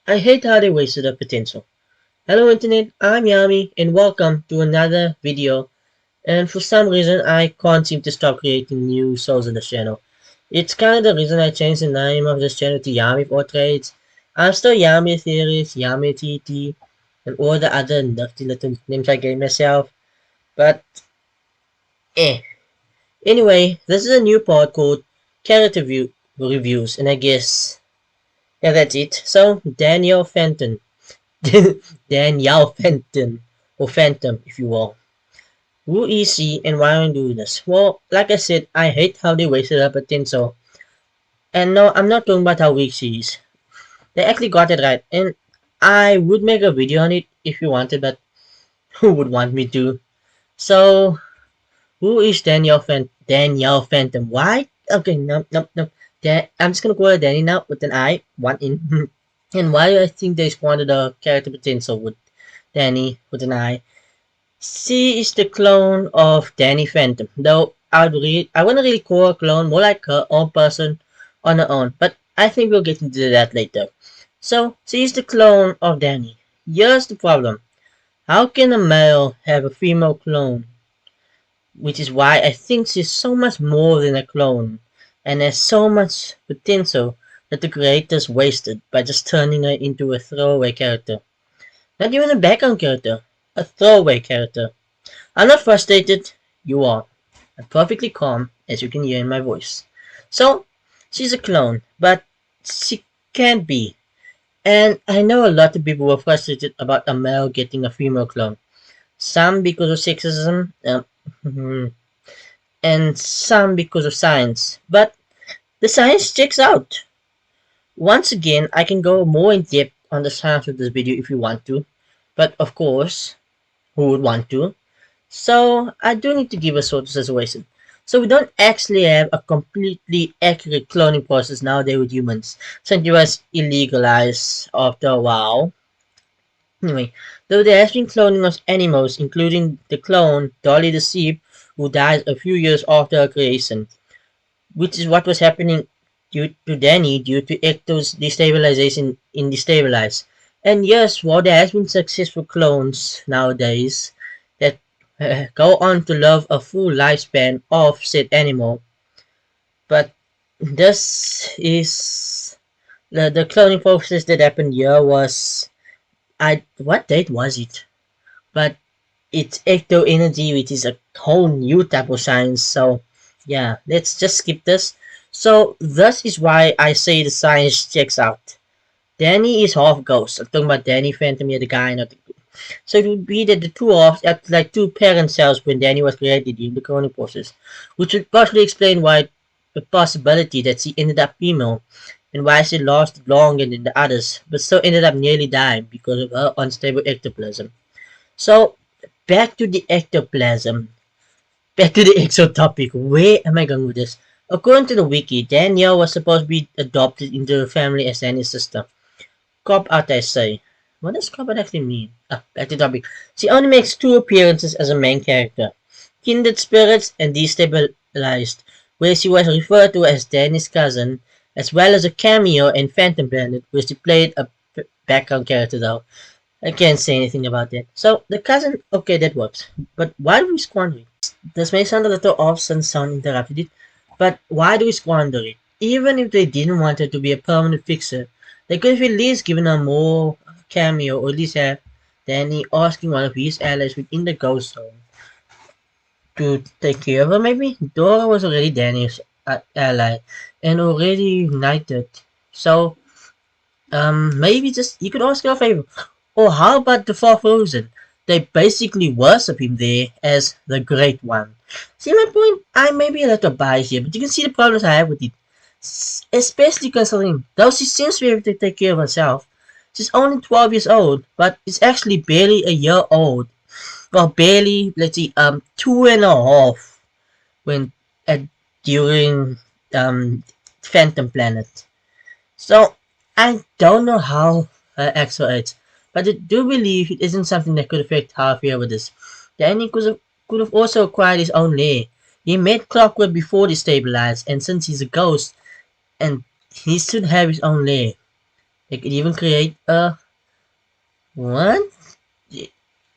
I hate how they wasted their potential. Hello internet, I'm Yami and welcome to another video, and for some reason I can't seem to stop creating new souls on this channel. It's kinda the reason I changed the name of this channel to Yami Portraits. I'm still Yami Theorist, Yami TT, and all the other nifty little names I gave myself, but eh. Anyway, this is a new part called Character Reviews, and I guess, yeah, that's it. So, Daniel Fenton. Danielle Phantom, or Phantom, if you will. Who is she and why am I doing this? Well, like I said, I hate how they wasted her potential. And no, I'm not talking about how weak she is. They actually got it right, and I would make a video on it if you wanted, but who would want me to? So, who is Danielle Phantom? Why? Okay, no. I'm just gonna call her Danny now with an I, one in. And why do I think they squandered the character potential with Danny with an I? She is the clone of Dani Phantom, though I wouldn't really call her a clone, more like her own person on her own, but I think we'll get into that later. So, she is the clone of Dani. Here's the problem. How can a male have a female clone? Which is why I think she's so much more than a clone, and has so much potential that the creators wasted by just turning her into a throwaway character. Not even a background character, a throwaway character. I'm not frustrated, you are. I'm perfectly calm, as you can hear in my voice. So, she's a clone, but she can't be. And I know a lot of people were frustrated about a male getting a female clone. Some because of sexism, and some because of science. But the science checks out. Once again, I can go more in depth on the science of this video if you want to. But of course, who would want to? So I do need to give a sort of situation. So we don't actually have a completely accurate cloning process nowadays with humans, since it was illegalized after a while. Anyway, though there has been cloning of animals, including the clone Dolly the sheep, who died a few years after her creation, which is what was happening due to Danny due to Ecto's destabilization in Destabilize. And yes, while there has been successful clones nowadays that go on to live a full lifespan of said animal, but this is the cloning process that happened here was what date was it? But it's ecto energy, which is a whole new type of science. So yeah, let's just skip this. So this is why I say the science checks out. Danny is half ghost. I'm talking about Dani Phantom here, the guy, not the. So it would be that the two halves act like two parent cells when Danny was created in the cloning process, which would partially explain why the possibility that she ended up female and why she lasted longer than the others, but still ended up nearly dying because of her unstable ectoplasm. So back to the ectoplasm. Back to the exo topic. Where am I going with this? According to the wiki, Danielle was supposed to be adopted into the family as Danny's sister. Cop out, I say. What does cop out actually mean? Back to the topic. She only makes two appearances as a main character. Kindred Spirits and Destabilized, where she was referred to as Danny's cousin, as well as a cameo in Phantom Planet, where she played a background character though. I can't say anything about that. So, the cousin, okay, that works. But why do we squander it? This may sound a little off since sound interrupted it, but why do we squander it? Even if they didn't want her to be a permanent fixer, they could have at least given her more cameo, or at least have Danny asking one of his allies within the Ghost Zone to take care of her, maybe? Dora was already Danny's ally, and already united. So, maybe just, you could ask her a favor. Or how about the Far Frozen? They basically worship him there as the Great One. See my point? I may be a little biased here, but you can see the problems I have with it. Especially considering, though she seems to be able to take care of herself, she's only 12 years old, but is actually barely a year old. Well, barely, let's see, 2.5 when, uh, during, Phantom Planet. So, I don't know how her actual age, but I do believe it isn't something that could affect how I feel with this. Danny could have also acquired his own lair. He met Clockwork before they stabilized, and since he's a ghost, and he should have his own lair. They could even create a one.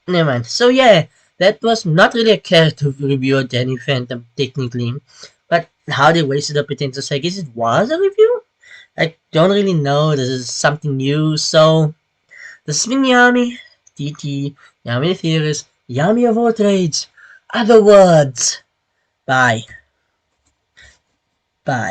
Never mind. So yeah, that was not really a character review of Danny Phantom technically, but how they wasted the potential. So I guess it was a review. I don't really know. This is something new. So this has been Yami, TT, Yami the Theorist, Yami of all trades. Other words. Bye. Bye.